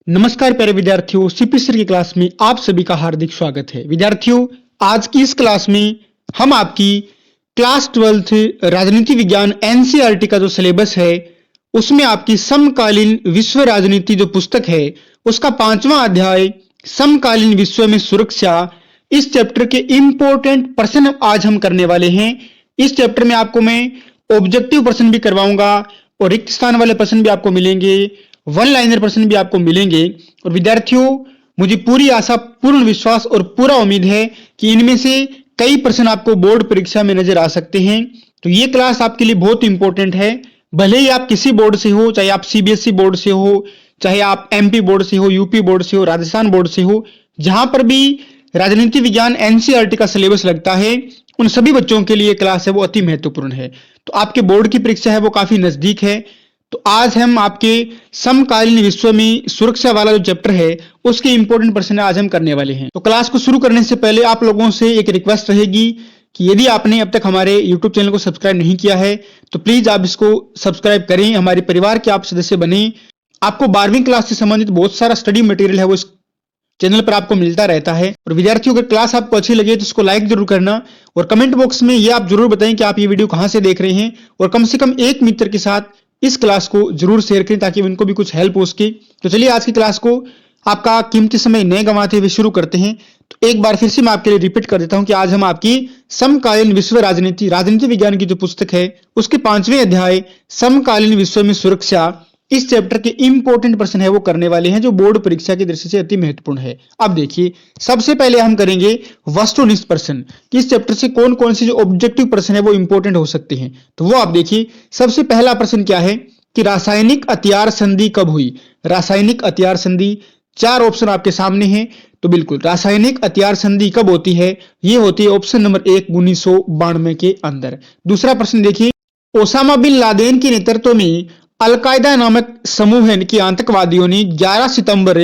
नमस्कार प्यारे विद्यार्थियों, सीपी सर की क्लास में आप सभी का हार्दिक स्वागत है। विद्यार्थियों, आज की इस क्लास में हम आपकी क्लास 12th राजनीति विज्ञान एनसीईआरटी का जो सिलेबस है उसमें आपकी समकालीन विश्व राजनीति जो पुस्तक है उसका 5वां अध्याय समकालीन विश्व में सुरक्षा, इस चैप्टर के इंपॉर्टेंट प्रश्न आज हम करने वाले हैं। इस चैप्टर में आपको मैं ऑब्जेक्टिव प्रश्न भी करवाऊंगा और रिक्त स्थान वाले प्रश्न भी आपको मिलेंगे, वन लाइनर प्रश्न भी आपको मिलेंगे। और विद्यार्थियों, मुझे पूरी आशा, पूर्ण विश्वास और पूरा उम्मीद है कि इनमें से कई प्रश्न आपको बोर्ड परीक्षा में नजर आ सकते हैं। तो ये क्लास आपके लिए बहुत इंपॉर्टेंट है। भले ही आप किसी बोर्ड से हो, चाहे आप सीबीएसई बोर्ड से हो, चाहे आप एमपी बोर्ड से हो, यूपी बोर्ड से हो, राजस्थान बोर्ड से हो, जहां पर भी राजनीति विज्ञान एनसीईआरटी का सिलेबस लगता है उन सभी बच्चों के लिए क्लास है वो अति महत्वपूर्ण है। तो आपके बोर्ड की परीक्षा है वो काफी नजदीक है। तो आज हम आपके समकालीन विश्व में सुरक्षा वाला जो चैप्टर है उसके इंपॉर्टेंट प्रश्न आज हम करने वाले हैं। तो क्लास को शुरू करने से पहले आप लोगों से एक रिक्वेस्ट रहेगी कि यदि आपने अब तक हमारे YouTube चैनल को सब्सक्राइब नहीं किया है तो प्लीज आप इसको सब्सक्राइब करें, हमारे परिवार के आप सदस्य बने। आपको 12वीं क्लास से संबंधित बहुत सारा स्टडी मटेरियल है वो इस चैनल पर आपको मिलता रहता है। और विद्यार्थियों, अगर क्लास आपको अच्छी लगे तो इसको लाइक जरूर करना और कमेंट बॉक्स में ये आप जरूर बताएं कि आप ये वीडियो कहां से देख रहे हैं, और कम से कम एक मित्र के साथ इस क्लास को जरूर शेयर करें ताकि उनको भी कुछ हेल्प हो सके। तो चलिए आज की क्लास को आपका कीमती समय न गंवाते हुए शुरू करते हैं। तो एक बार फिर से मैं आपके लिए रिपीट कर देता हूं कि आज हम आपकी समकालीन विश्व राजनीति विज्ञान की जो पुस्तक है उसके 5वें अध्याय समकालीन विश्व में सुरक्षा, इस चैप्टर के इंपॉर्टेंट प्रश्न है वो करने वाले हैं जो बोर्ड परीक्षा की दृष्टि से अति महत्वपूर्ण है। अब देखिए, सबसे पहले हम करेंगे वस्तुनिष्ठ प्रश्न कि इस चैप्टर से कौन कौन से जो ऑब्जेक्टिव प्रश्न है वो इंपॉर्टेंट हो सकते हैं। तो वो आप देखिए, सबसे पहला प्रश्न क्या है कि रासायनिक हथियार संधि कब हुई। रासायनिक हथियार संधि, 4 ऑप्शन आपके सामने हैं। तो बिल्कुल, रासायनिक हथियार संधि कब होती है? ये होती है ऑप्शन नंबर 1 1992 के अंदर। दूसरा प्रश्न देखिए, ओसामा बिन लादेन के नेतृत्व में अलकायदा नामक समूह के आतंकवादियों ने 11 सितंबर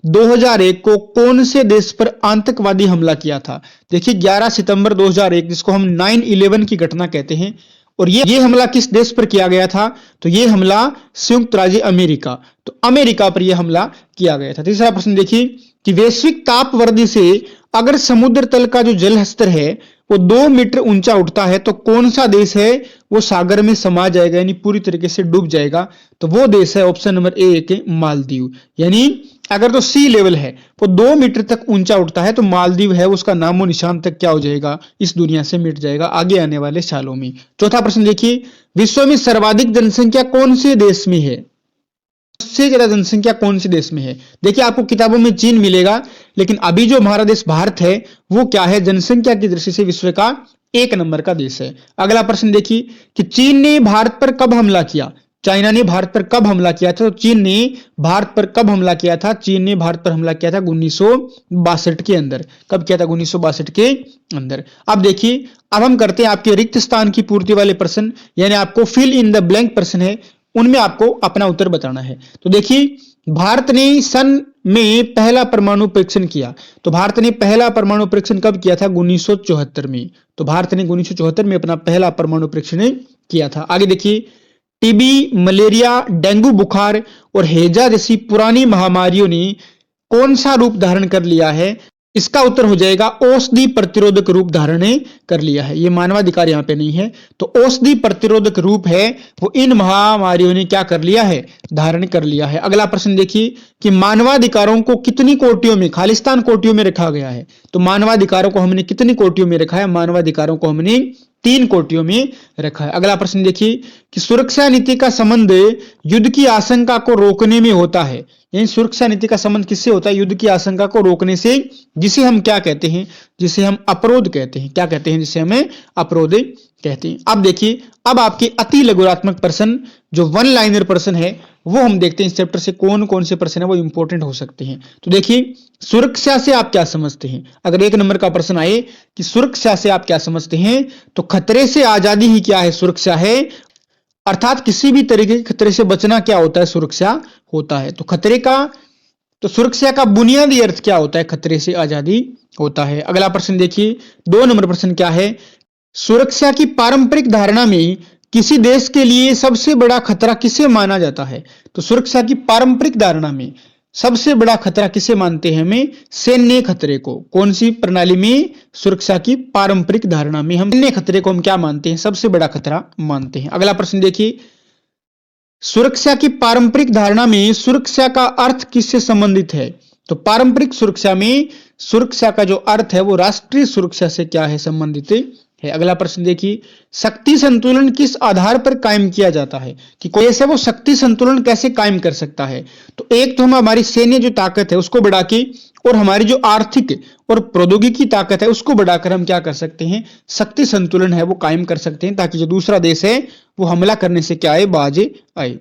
2001 को कौन से देश पर आतंकवादी हमला किया था? देखिए, 11 सितंबर 2001 जिसको हम 9/11 की घटना कहते हैं, और ये हमला किस देश पर किया गया था? तो ये हमला संयुक्त राज्य अमेरिका, तो अमेरिका पर यह हमला किया गया था। तीसरा प्रश्न देखिए कि वैश्विक ताप वृद्धि से अगर समुद्र तल का जो जल स्तर है वो 2 मीटर ऊंचा उठता है तो कौन सा देश है वो सागर में समा जाएगा, यानी पूरी तरीके से डूब जाएगा? तो वो देश है ऑप्शन नंबर 1 मालदीव। यानी अगर तो सी लेवल है वो 2 मीटर तक ऊंचा उठता है तो मालदीव है उसका नामो निशान तक क्या हो जाएगा, इस दुनिया से मिट जाएगा आगे आने वाले सालों में। चौथा प्रश्न देखिए, विश्व में सर्वाधिक जनसंख्या कौन से देश में है? सबसे ज्यादा जनसंख्या कौन से देश में है? देखिए, आपको किताबों में चीन मिलेगा, लेकिन अभी जो हमारा देश भारत है वो क्या है? जनसंख्या की दृष्टि से विश्व का 1 नंबर का देश है। अगला प्रश्न देखिए कि चीन ने भारत पर कब हमला किया? चाइना ने भारत पर कब हमला किया था? तो चीन ने भारत पर कब हमला किया था? चीन ने भारत पर हमला किया था 1962 के अंदर। कब किया था? 1962 के अंदर। अब देखिए, अब हम करते हैं आपके रिक्त स्थान की पूर्ति वाले प्रश्न, यानी आपको फिल इन द ब्लैंक प्रश्न है, उनमें आपको अपना उत्तर बताना है। तो देखिए, भारत ने सन में पहला परमाणु परीक्षण किया। तो भारत ने पहला परमाणु परीक्षण कब किया था? 1974 में। तो भारत ने 1974 में अपना पहला परमाणु परीक्षण किया था। आगे देखिए, टीबी, मलेरिया, डेंगू बुखार और हैजा जैसी पुरानी महामारियों ने कौन सा रूप धारण कर लिया है? इसका उत्तर हो जाएगा औषधि प्रतिरोधक रूप धारण कर लिया है। ये मानवाधिकार यहाँ पे नहीं है, तो औषधि प्रतिरोधक रूप है वो इन महामारियों ने क्या कर लिया है? धारण कर लिया है। अगला प्रश्न देखिए कि मानवाधिकारों को कितनी कोटियों में, खालिस्तान कोटियों में रखा गया है? तो मानवाधिकारों को हमने कितनी कोटियों में रखा है? मानवाधिकारों को हमने 3 कोटियों में रखा है। अगला प्रश्न देखिए कि सुरक्षा नीति का संबंध युद्ध की आशंका को रोकने में होता है। यानी सुरक्षा नीति का संबंध किससे होता है? युद्ध की आशंका को रोकने से, जिसे हम क्या कहते हैं? जिसे हम अपरोध कहते हैं। क्या कहते हैं? जिसे हमें अपरोध कहते हैं। अब देखिए, अब आपके अति लघुरात्मक प्रश्न जो वन लाइनर प्रश्न है वो हम देखते हैं इस चैप्टर से कौन कौन से प्रश्न है वो इंपॉर्टेंट हो सकते हैं। तो देखिए, सुरक्षा से आप क्या समझते हैं? अगर 1 नंबर का प्रश्न आए कि सुरक्षा से आप क्या समझते हैं, तो खतरे से आजादी ही क्या है? सुरक्षा है। अर्थात किसी भी तरीके के खतरे से बचना क्या होता है? सुरक्षा होता है। तो खतरे का, तो सुरक्षा का बुनियादी अर्थ क्या होता है? खतरे से आजादी होता है। अगला प्रश्न देखिए, 2 नंबर प्रश्न क्या है? सुरक्षा की पारंपरिक धारणा में किसी देश के लिए सबसे बड़ा खतरा किसे माना जाता है? तो सुरक्षा की पारंपरिक धारणा में सबसे बड़ा खतरा किसे मानते हैं हमें? सैन्य खतरे को। कौन सी प्रणाली में? सुरक्षा की पारंपरिक धारणा में हम सैन्य खतरे को हम क्या मानते हैं? सबसे बड़ा खतरा मानते हैं। अगला प्रश्न देखिए, सुरक्षा की पारंपरिक धारणा में सुरक्षा का अर्थ किससे संबंधित है? तो पारंपरिक सुरक्षा में सुरक्षा का जो अर्थ है वो राष्ट्रीय सुरक्षा से क्या है? संबंधित है। अगला प्रश्न देखिए, शक्ति संतुलन किस आधार पर कायम किया जाता है? कि कोई ऐसे वो शक्ति संतुलन कैसे कायम कर सकता है? तो एक तो हम हमारी सैन्य जो ताकत है उसको बढ़ा के, और हमारी जो आर्थिक और प्रौद्योगिकी ताकत है उसको बढ़ाकर हम क्या कर सकते हैं? शक्ति संतुलन है वो कायम कर सकते हैं, ताकि जो दूसरा देश है वो हमला करने से क्या आए? बाज आए।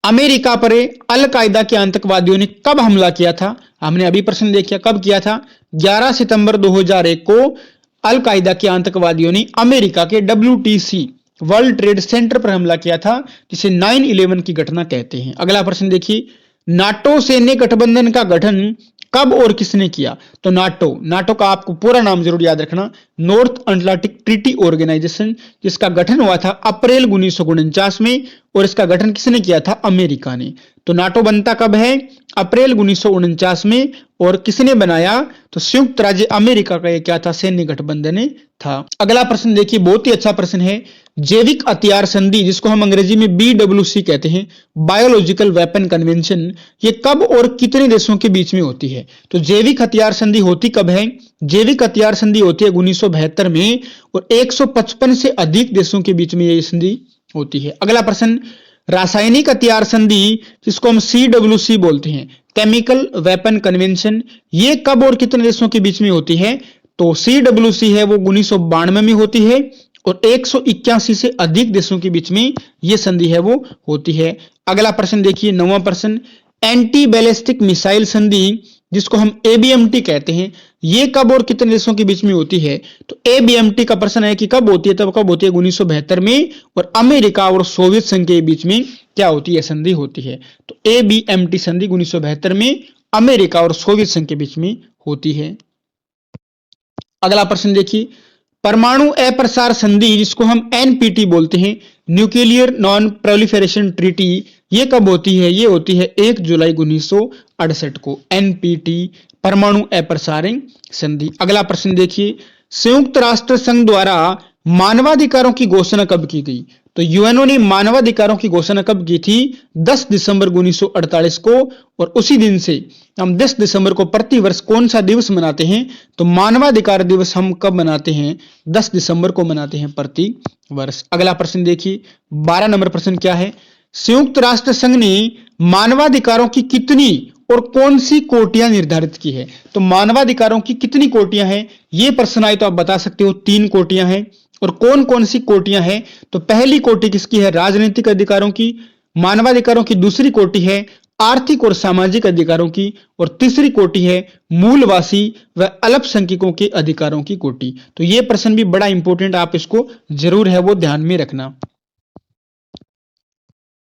अमेरिका पर अल कायदा के आतंकवादियों ने कब हमला किया था? हमने अभी प्रश्न देखा, कब किया था? 11 सितंबर 2001 को अल कायदा के आतंकवादियों ने अमेरिका के WTC वर्ल्ड ट्रेड सेंटर पर हमला किया था, जिसे 9/11 की घटना कहते हैं। अगला प्रश्न देखिए, नाटो सैन्य गठबंधन का गठन कब और किसने किया? तो नाटो का आपको पूरा नाम जरूर याद रखना, नॉर्थ अटलांटिक ट्रीटी ऑर्गेनाइजेशन, जिसका गठन हुआ था अप्रैल 1949 में, और इसका गठन किसने किया था? अमेरिका ने। तो नाटो बनता कब है? अप्रैल 1949 में। और किसने बनाया? तो संयुक्त राज्य अमेरिका का ये क्या था? सैन्य गठबंधन था। अगला प्रश्न देखिए, बहुत ही अच्छा प्रश्न है, जैविक हथियार संधि, जिसको हम अंग्रेजी में BWC कहते हैं, बायोलॉजिकल वेपन कन्वेंशन, ये कब और कितने देशों के बीच में होती है? तो जैविक हथियार संधि होती कब है? जैविक हथियार संधि होती है 1972 में, और 155 से अधिक देशों के बीच में ये संधि होती है। अगला प्रश्न, रासायनिक हथियार संधि, जिसको हम CWC बोलते हैं, केमिकल वेपन कन्वेंशन, ये कब और कितने देशों के बीच में होती है? तो CWC है वो 1992 में होती है, और 181 से अधिक देशों के बीच में ये संधि है वो होती है। अगला प्रश्न देखिए, 9वां प्रश्न, एंटी बैलिस्टिक मिसाइल संधि, जिसको हम ABMT कहते हैं, ये कब और कितने देशों के बीच में होती है? तो ABMT का प्रश्न है कि कब होती है? तब कब होती है? 1972 में, और अमेरिका और सोवियत संघ के बीच में क्या होती है? संधि होती है। तो ABMT संधि 1972 में अमेरिका और सोवियत संघ के बीच में होती है। अगला प्रश्न देखिए, परमाणु अप्रसार संधि, जिसको हम NPT बोलते हैं, न्यूक्लियर नॉन प्रोलिफरेशन ट्रीटी, ये कब होती है? ये होती है 1 जुलाई 1968 को, NPT परमाणु अप्रसारण संधि। अगला प्रश्न देखिए, संयुक्त राष्ट्र संघ द्वारा मानवाधिकारों की घोषणा कब की गई? तो यूएनओ ने मानवाधिकारों की घोषणा कब की थी? 10 दिसंबर 1948 को, और उसी दिन से हम 10 दिसंबर को प्रति वर्ष कौन सा दिवस मनाते हैं? तो मानवाधिकार दिवस हम कब मनाते हैं? 10 दिसंबर को मनाते हैं प्रति वर्ष। अगला प्रश्न देखिए, 12 नंबर प्रश्न क्या है? संयुक्त राष्ट्र संघ ने मानवाधिकारों की कितनी और कौन सी कोटियां निर्धारित की है? तो मानवाधिकारों की कितनी कोटियां हैं? ये प्रश्न आए तो आप बता सकते हो 3 कोटियां हैं। और कौन कौन सी कोटियां हैं? तो पहली कोटि किसकी है? राजनीतिक अधिकारों की। मानवाधिकारों की दूसरी कोटि है आर्थिक और सामाजिक अधिकारों की, और तीसरी कोटि है मूलवासी व अल्पसंख्यकों के अधिकारों की कोटि। तो ये प्रश्न भी बड़ा इंपॉर्टेंट, आप इसको जरूर है वो ध्यान में रखना।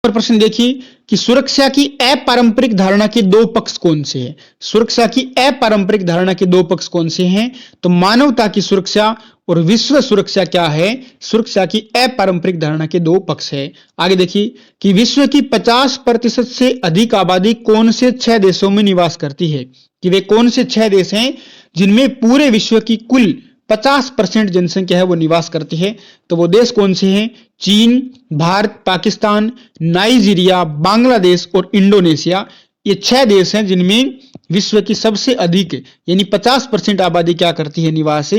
प्रश्न देखिए कि सुरक्षा की अपारंपरिक धारणा के 2 पक्ष कौन से हैं? सुरक्षा की अपारंपरिक धारणा के 2 पक्ष कौन से हैं? तो मानवता की सुरक्षा और विश्व सुरक्षा क्या है? सुरक्षा की अपारंपरिक धारणा के 2 पक्ष है। आगे देखिए कि विश्व की 50% से अधिक आबादी कौन से 6 देशों में निवास करती है? कि वे कौन से 6 देश हैं जिनमें पूरे विश्व की कुल 50% जनसंख्या है वो निवास करती है? तो वो देश कौन से हैं? चीन, भारत, पाकिस्तान, नाइजीरिया, बांग्लादेश और इंडोनेशिया। ये 6 देश हैं जिनमें विश्व की सबसे अधिक यानी 50% आबादी क्या करती है? निवास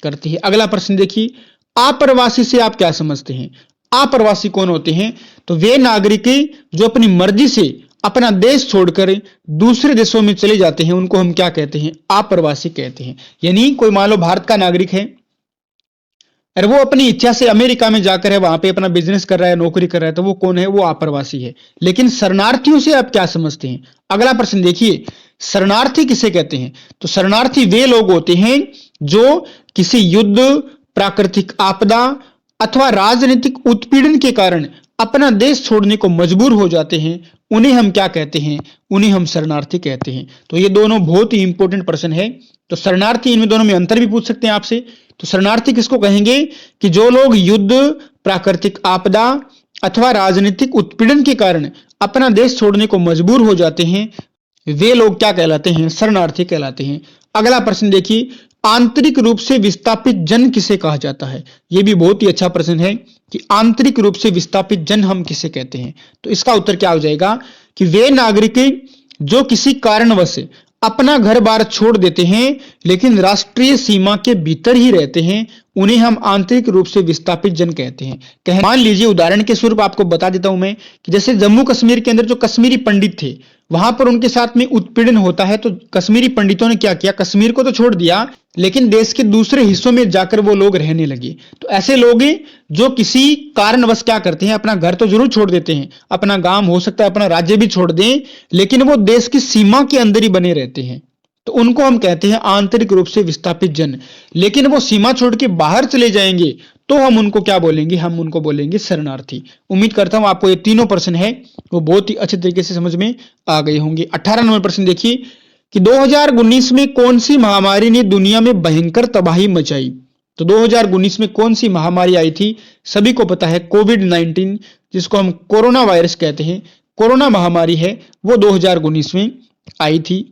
करती है। अगला प्रश्न देखिए, अप्रवासी से आप क्या समझते हैं? अप्रवासी कौन होते हैं? तो वे नागरिक जो अपनी मर्जी से अपना देश छोड़कर दूसरे देशों में चले जाते हैं, उनको हम क्या कहते हैं? अप्रवासी कहते हैं। यानी कोई मान लो भारत का नागरिक है और वो अपनी इच्छा से अमेरिका में जाकर है वहां पे अपना बिजनेस कर रहा है, नौकरी कर रहा है, तो वो कौन है? वो अप्रवासी है। लेकिन शरणार्थियों से आप क्या समझते हैं? अगला प्रश्न देखिए, शरणार्थी किसे कहते हैं? तो शरणार्थी वे लोग होते हैं जो किसी युद्ध, प्राकृतिक आपदा अथवा राजनीतिक उत्पीड़न के कारण अपना देश छोड़ने को मजबूर हो जाते हैं, उन्हें हम क्या कहते हैं? उन्हें हम शरणार्थी कहते हैं। तो ये दोनों बहुत ही इंपॉर्टेंट प्रश्न है। तो शरणार्थी, इनमें दोनों में अंतर भी पूछ सकते हैं आपसे। तो शरणार्थी किसको कहेंगे? कि जो लोग युद्ध, प्राकृतिक आपदा अथवा राजनीतिक उत्पीड़न के कारण अपना देश छोड़ने को मजबूर हो जाते हैं, वे लोग क्या कहलाते हैं? शरणार्थी कहलाते हैं। अगला प्रश्न देखिए, आंतरिक रूप से विस्थापित जन किसे कहा जाता है? यह भी बहुत ही अच्छा प्रश्न है कि आंतरिक रूप से विस्थापित जन हम किसे कहते हैं? तो इसका उत्तर क्या हो जाएगा कि वे नागरिक जो किसी कारणवश अपना घर बार छोड़ देते हैं लेकिन राष्ट्रीय सीमा के भीतर ही रहते हैं, उन्हें हम आंतरिक रूप से विस्थापित जन कहते हैं। मान लीजिए, उदाहरण के स्वरूप आपको बता देता हूं मैं कि जैसे जम्मू कश्मीर के अंदर जो कश्मीरी पंडित थे, वहां पर उनके साथ में उत्पीड़न होता है, तो कश्मीरी पंडितों ने क्या किया? कश्मीर को तो छोड़ दिया लेकिन देश के दूसरे हिस्सों में जाकर वो लोग रहने लगे। तो ऐसे लोग जो किसी कारणवश क्या करते हैं? अपना घर तो जरूर छोड़ देते हैं, अपना गांव हो सकता है, अपना राज्य भी छोड़ दें, लेकिन वो देश की सीमा के अंदर ही बने रहते हैं, तो उनको हम कहते हैं आंतरिक रूप से विस्थापित जन। लेकिन वो सीमा छोड़ के बाहर चले जाएंगे तो हम उनको क्या बोलेंगे? हम उनको बोलेंगे शरणार्थी। उम्मीद करता हूं आपको ये तीनों प्रश्न है वो बहुत ही अच्छे तरीके से समझ में आ गए होंगे। 18 नंबर प्रश्न देखिए कि 2019 में कौन सी महामारी ने दुनिया में भयंकर तबाही मचाई? तो 2019 में कौन सी महामारी आई थी? सभी को पता है, कोविड-19, जिसको हम कोरोना वायरस कहते हैं, कोरोना महामारी है, वो 2019 में आई थी।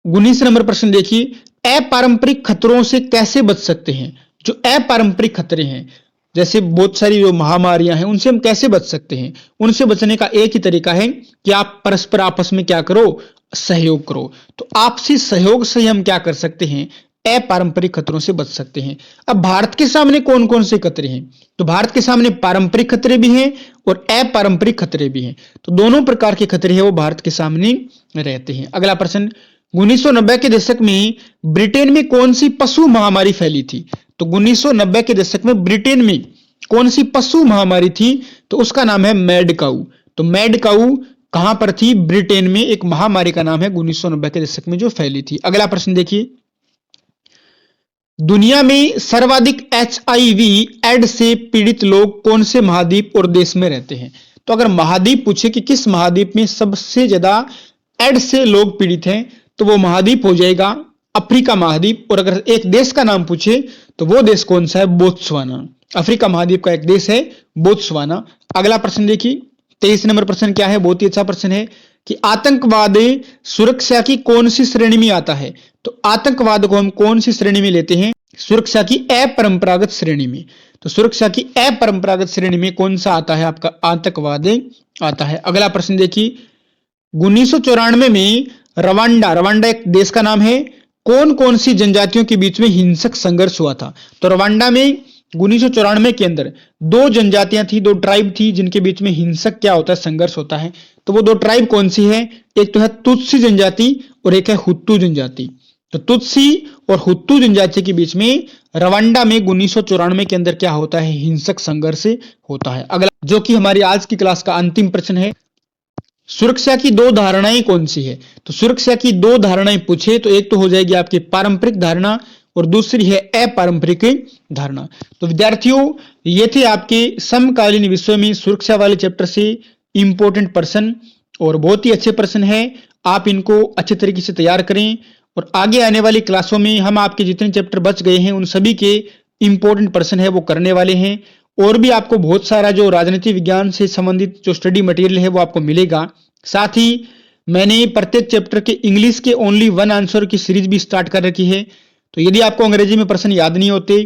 19 नंबर प्रश्न देखिए, अपारंपरिक खतरों से कैसे बच सकते हैं? जो अपारंपरिक खतरे हैं, जैसे बहुत सारी जो महामारियां हैं, उनसे हम कैसे बच सकते हैं? उनसे बचने का एक ही तरीका है कि आप परस्पर आपस में क्या करो? सहयोग करो। तो आपसी सहयोग से हम क्या कर सकते हैं? अपारंपरिक खतरों से बच सकते हैं। अब भारत के सामने कौन कौन से खतरे हैं? तो भारत के सामने पारंपरिक खतरे भी हैं और अपारंपरिक खतरे भी हैं, तो दोनों प्रकार के खतरे हैं वो भारत के सामने रहते हैं। अगला प्रश्न, 1990 के दशक में ब्रिटेन में कौन सी पशु महामारी फैली थी? तो 1990 के दशक में ब्रिटेन में कौन सी पशु महामारी थी? तो उसका नाम है मैड काऊ। तो मैड काऊ कहां पर थी? ब्रिटेन में एक महामारी का नाम है 1990 के दशक में जो फैली थी। अगला प्रश्न देखिए, दुनिया में सर्वाधिक HIV एड्स से पीड़ित लोग कौन से महाद्वीप और देश में रहते हैं? तो अगर महाद्वीप पूछे कि किस महाद्वीप में सबसे ज्यादा एड्स से लोग पीड़ित हैं, तो वो महाद्वीप हो जाएगा अफ्रीका महाद्वीप। और अगर एक देश का नाम पूछे तो वो देश कौन सा है? बोत्सवाना। अफ्रीका महाद्वीप का एक देश है बोत्सवाना। अगला प्रश्न देखिए, 23 नंबर प्रश्न क्या है? बहुत ही अच्छा प्रश्न है कि आतंकवाद सुरक्षा की कौन सी श्रेणी में आता है? तो आतंकवाद को हम कौन सी श्रेणी में लेते हैं? सुरक्षा की अपरंपरागत श्रेणी में। तो सुरक्षा की अपरंपरागत श्रेणी में कौन सा आता है? आपका आतंकवाद आता है। अगला प्रश्न देखिए, 1994 में रवांडा एक देश का नाम है, कौन कौन सी जनजातियों के बीच में हिंसक संघर्ष हुआ था? तो रवांडा में 1994 के अंदर दो जनजातियां थी, दो ट्राइब थी, जिनके बीच में हिंसक क्या होता है? संघर्ष होता है। तो वो दो ट्राइब कौन सी है? एक तो है तुत्सी जनजाति और एक है हुत्तू जनजाति। तो तुत्सी और हुत्तू जनजाति के बीच में रवांडा में 1994 के अंदर क्या होता है? हिंसक संघर्ष होता है। अगला, जो कि हमारी आज की क्लास का अंतिम प्रश्न है, सुरक्षा की दो धारणाएं कौन सी है? तो सुरक्षा की दो धारणाएं पूछे तो एक तो हो जाएगी आपकी पारंपरिक धारणा और दूसरी है अपारंपरिक धारणा। तो विद्यार्थियों, ये थे आपके समकालीन विषयों में सुरक्षा वाले चैप्टर से इंपॉर्टेंट प्रश्न, और बहुत ही अच्छे प्रश्न है। आप इनको अच्छे तरीके से तैयार करें और आगे आने वाली क्लासों में हम आपके जितने चैप्टर बच गए हैं उन सभी के इंपॉर्टेंट प्रश्न है वो करने वाले हैं। और भी आपको बहुत सारा जो राजनीति विज्ञान से संबंधित जो स्टडी मटेरियल है वो आपको मिलेगा। साथ ही मैंने प्रत्येक चैप्टर के इंग्लिश के ओनली वन आंसर की सीरीज भी स्टार्ट कर रखी है। तो यदि आपको अंग्रेजी में प्रश्न याद नहीं होते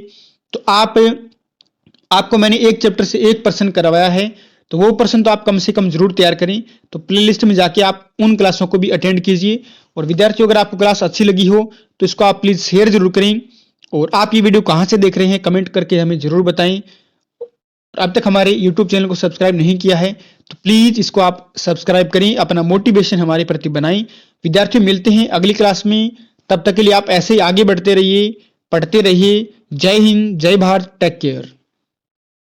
तो आपको मैंने एक चैप्टर से एक प्रश्न करवाया है, तो वो प्रश्न तो आप कम से कम जरूर तैयार करें। तो प्लेलिस्ट में जाके आप उन क्लासों को भी अटेंड कीजिए। और विद्यार्थियों, अगर आपको क्लास अच्छी लगी हो तो इसको आप प्लीज शेयर जरूर करें। और आप ये वीडियो कहां से देख रहे हैं कमेंट करके हमें जरूर बताएं। अब तक हमारे YouTube चैनल को सब्सक्राइब नहीं किया है तो प्लीज इसको आप सब्सक्राइब करें, अपना मोटिवेशन हमारे प्रति बनाएं। विद्यार्थियों, मिलते हैं अगली क्लास में, तब तक के लिए आप ऐसे ही आगे बढ़ते रहिए, पढ़ते रहिए। जय हिंद, जय भारत, टेक केयर।